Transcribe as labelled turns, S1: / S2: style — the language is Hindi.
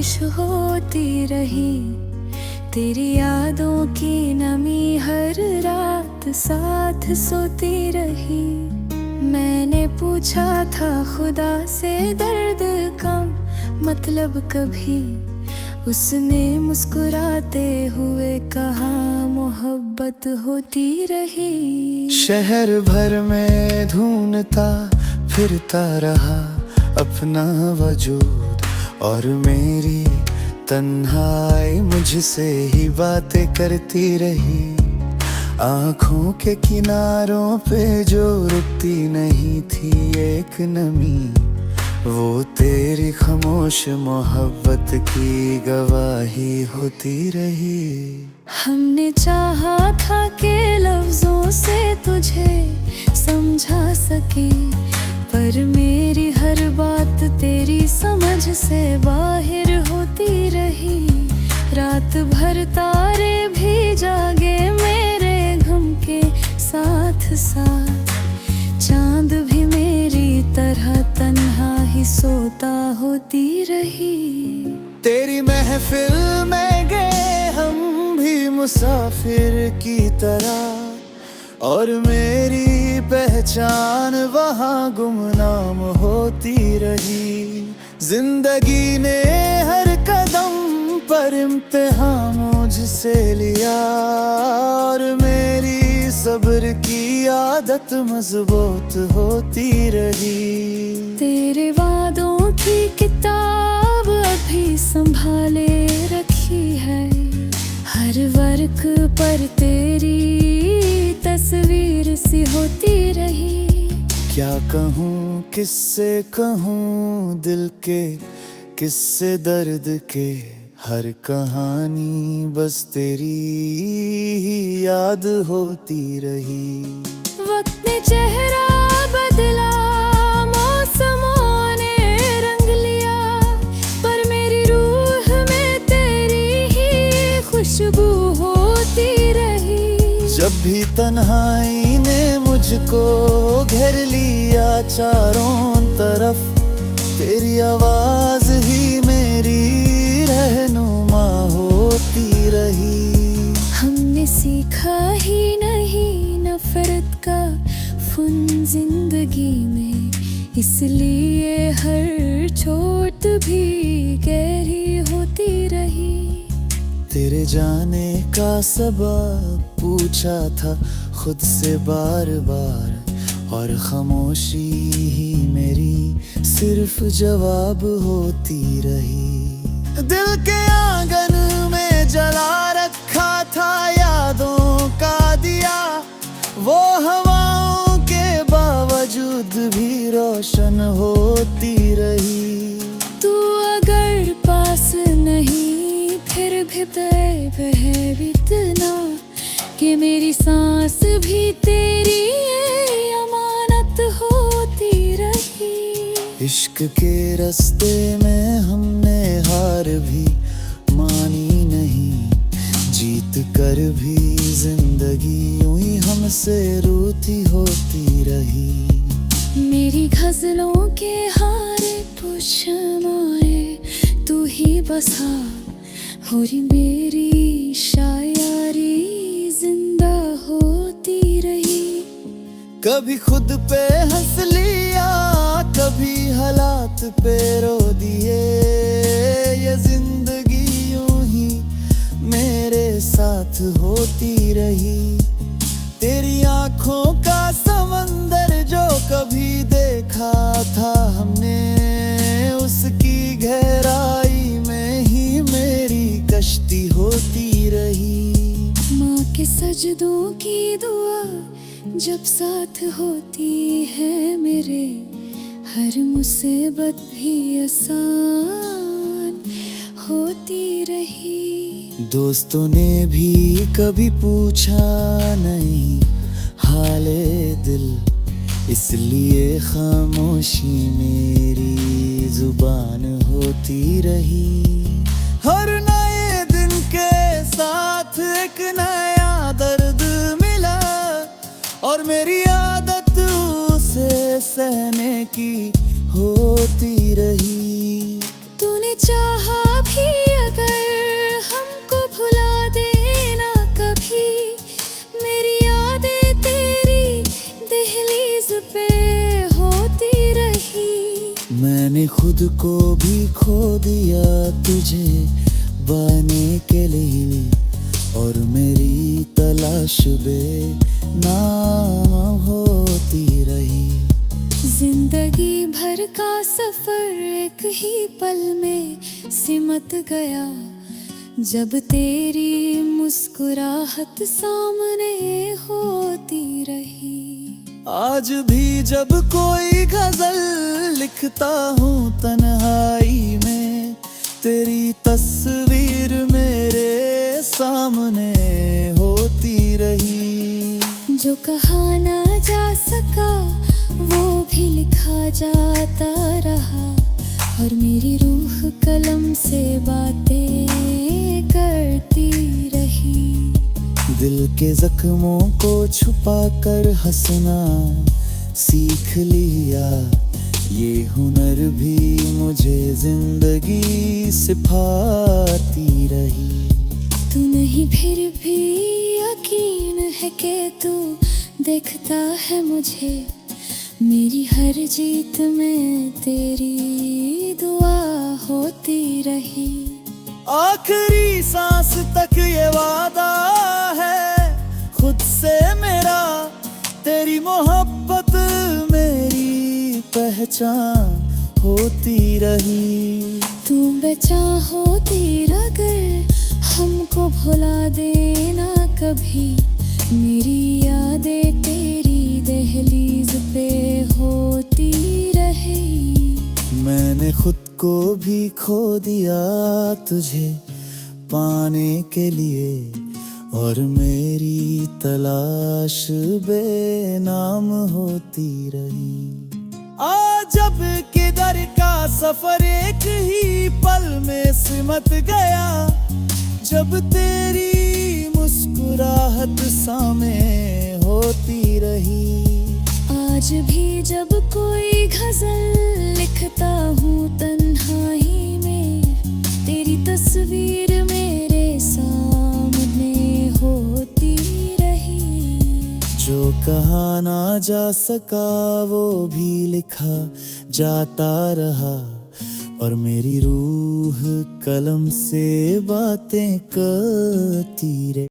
S1: बारिश होती रही, तेरी यादों की नमी हर रात साथ सोती रही। मैंने पूछा था खुदा से दर्द का मतलब कभी, उसने मुस्कुराते हुए कहा मोहब्बत होती रही।
S2: शहर भर में ढूंढता फिरता रहा अपना वजूद, और मेरी तन्हाई मुझसे ही बातें करती रही। आँखों के किनारों पे जो रुकती नहीं थी एक नमी, वो तेरी खामोश मोहब्बत की गवाही होती रही।
S1: हमने चाहा था कि लफ्जों से तुझे समझा सके, पर मेरी हर बात तेरी समझ से बाहर होती रही। रात भर तारे भी जागे मेरे गम के साथ साथ, चांद भी मेरी तरह तन्हा ही सोता होती रही।
S2: तेरी महफिल में गए हम भी मुसाफिर की तरह, और मेरी पहचान वहाँ गुमनाम होती रही। जिंदगी ने हर कदम पर इम्तिहान मुझसे लिया, और मेरी सब्र की आदत मजबूत होती रही।
S1: तेरे वादों की किताब अभी संभाले रखी है, हर वर्क पर तेरी तस्वीर सी होती रही।
S2: क्या कहूँ किससे कहूँ दिल के किससे दर्द के, हर कहानी बस तेरी ही याद होती रही।
S1: वक्त ने चेहरा बदला, मौसमों ने रंग लिया, पर मेरी रूह में तेरी ही खुशबू होती रही।
S2: जब भी तन्हाई ने मुझको घेर लिया चारों तरफ, तेरी आवाज ही मेरी रहनुमा होती रही।
S1: हमने सीखा ही नहीं नफरत का फन जिंदगी में, इसलिए हर चोट भी गहरी होती रही।
S2: तेरे जाने का सबब पूछा था खुद से बार बार, और खामोशी ही मेरी सिर्फ जवाब होती रही। दिल के आंगन में जला रखा था यादों का दिया, वो हवाओं के बावजूद भी रोशन होती रही।
S1: तू अगर पास नहीं फिर भी तैब है इतना, कि मेरी सांस भी तेरी अमानत होती रही।
S2: इश्क के रास्ते में हमने हार भी मानी नहीं, जीत कर भी जिंदगी यूं ही हमसे रूठी होती रही।
S1: मेरी गजलों के हारे पुशमाए तू ही बसा, और मेरी शायरी जिंदा होती रही।
S2: कभी खुद पे हंस लिया, कभी हालात पे रो दिए, ये जिंदगी यूं ही मेरे साथ होती रही। तेरी आंखों का समंदर जो कभी देखा था हमने, उसकी गहराई में ही मेरी कश्ती होती रही।
S1: माँ के सजदों की दुआ जब साथ होती है मेरे, हर मुसीबत भी आसान होती रही।
S2: दोस्तों ने भी कभी पूछा नहीं हाले दिल, इसलिए खामोशी मेरी जुबान होती रही। हर नए दिन के साथ एक नया दर्द मिला, और मेरी आदत उसे सहने की होती रही।
S1: तूने चाहा भी अगर हमको भुला देना कभी, मेरी यादें तेरी दहलीज पे होती रही।
S2: मैंने खुद को भी खो दिया तुझे पाने के लिए, और मेरी तलाश बेनाम होती रही।
S1: जिंदगी भर का सफर एक ही पल में सिमट गया, जब तेरी मुस्कुराहट सामने होती रही।
S2: आज भी जब कोई गजल लिखता हूँ तन्हाई में, तेरी तस्वीर मेरे सामने होती रही।
S1: जो कहा ना जा सका वो भी लिखा जाता रहा, और मेरी रूह कलम से बातें करती रही।
S2: दिल के जख्मों को छुपा कर हंसना सीख लिया, ये हुनर भी मुझे जिंदगी सिखाती रही।
S1: तू नहीं फिर भी यकीन है कि तू देखता है मुझे, मेरी हर जीत में तेरी दुआ होती रही।
S2: आखिरी सांस तक ये वादा है खुद से मेरा, तेरी मोहब्बत मेरी पहचान होती रही।
S1: तू बचा होती अगर हमको भुला देना कभी, मेरी यादें तेरी दहलीज पे होती रही।
S2: मैंने खुद को भी खो दिया तुझे पाने के लिए, और मेरी तलाश बेनाम होती रही। आज जब किधर का सफर एक ही पल में सिमट गया, जब तेरी मुस्कुराहट सामने होती रही।
S1: आज भी जब कोई गजल लिखता हूँ तन्हाई में, तेरी तस्वीर मेरे सामने होती रही।
S2: जो कहा ना जा सका वो भी लिखा जाता रहा, और मेरी रूह कलम से बातें करती रही।